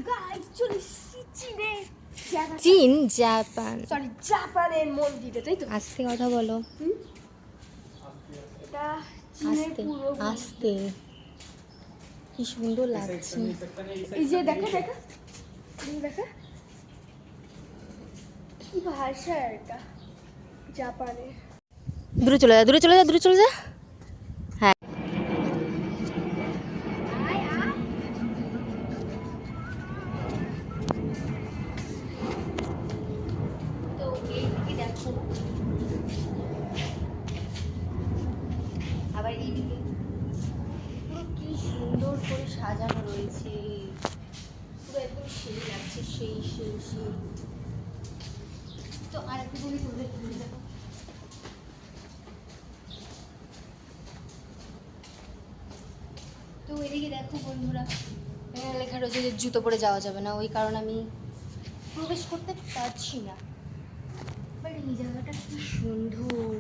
Guys চলে চীনে চীন জাপান সরি জাপানের মন্দিরে, তাই তো? আস্তে কথা বলো, এটা চীনের আস্তে পুরো আস্তে। কি সুন্দর লাগছে। এই যে দেখা দেখা দেখা কি ভাষা এটা জাপানের। দূরে চলে যা, দূরে চলে যা, দূরে চলে যা। হ্যাঁ তো এইদিকে দেখো, আবার এইদিকে পুরো কি সুন্দর করে সাজানো রয়েছে, পুরো একদম সেই লাগছে, সেই সেই সেই। তো আর একটু তুমি তুলে তুলে দেখো। তো এদিকে দেখো বন্ধুরা, এখানে লেখা রয়েছে যে জুতো পরে যাওয়া যাবে না, ওই কারণে আমি প্রবেশ করতে পারছি না। বাট এই জায়গাটা কি সুন্দর।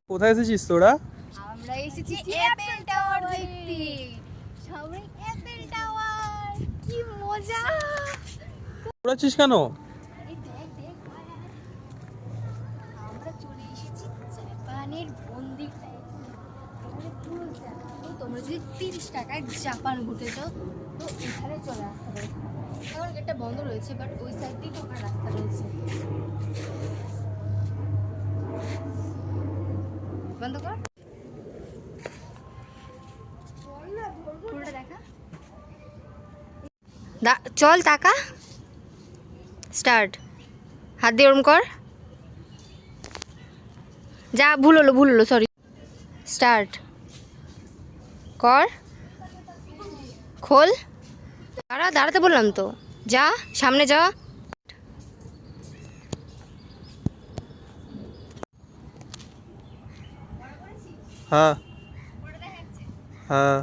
কোথায় এসেছিস তোরা? আমরা এসেছি অ্যাপেল টাওয়ার দেখতে। সবাই অ্যাপেল টাওয়ার, কি মজা। দৌড়াচ্ছিস কেন? এই দেখ দেখ, আমরা চলে এসেছি জাপানের মন্দিরটায়। এখানে পুরো জাপান, তোমরা যদি 30 টাকায় জাপান ঘুরতে চাও তো এখানে চলে আসতে পারো। এখন গেটটা বন্ধ রয়েছে, বাট ওই সাইড দিয়ে ঢোকার রাস্তা রয়েছে। বন্ধ কর, পুরোটা দেখা। চল তাকা, স্টার্ট। হাত দিয়ে ওরম কর, যা, ভুল হলো সরি। স্টার্ট কর, খোল। দাঁড়াতে বললাম তো, যা সামনে যা। হ্যাঁ হ্যাঁ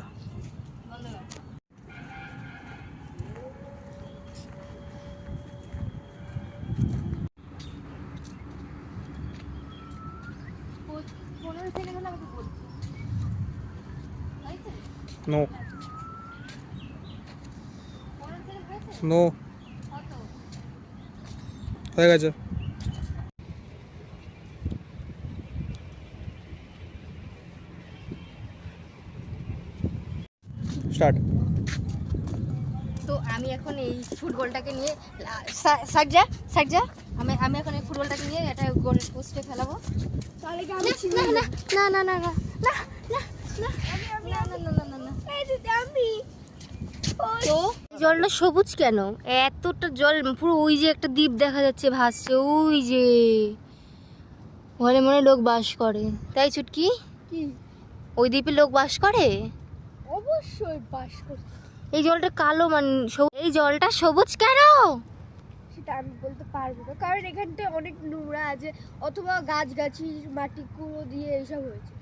নো নো হয়ে গেছে। স্টার্ট। তো আমি এখন এই ফুটবলটাকে নিয়ে সাইড যা, আমি এখন এই ফুটবলটাকে নিয়ে এটা গোলের পোস্টে ফেলাবো। তাহলে কি আমি না না না না না না না না না। আমি তো জলটা সবুজ কেন? এতটা জল, পুরো ওই যে একটা দ্বীপ দেখা যাচ্ছে ভাসছে, ওই যে মনে মনে লোক বাস করে, তাই চুটকি? কি ওই দ্বীপে লোক বাস করে? অবশ্যই বাস করতে, এই জলটা কালো, এই জলটা সবুজ কেন সেটা আমি বলতে পারবো না, কারণ এখানটা অনেক নোংরা আছে, অথবা গাছগাছি মাটি কুড়ো দিয়ে এইসব হয়েছে।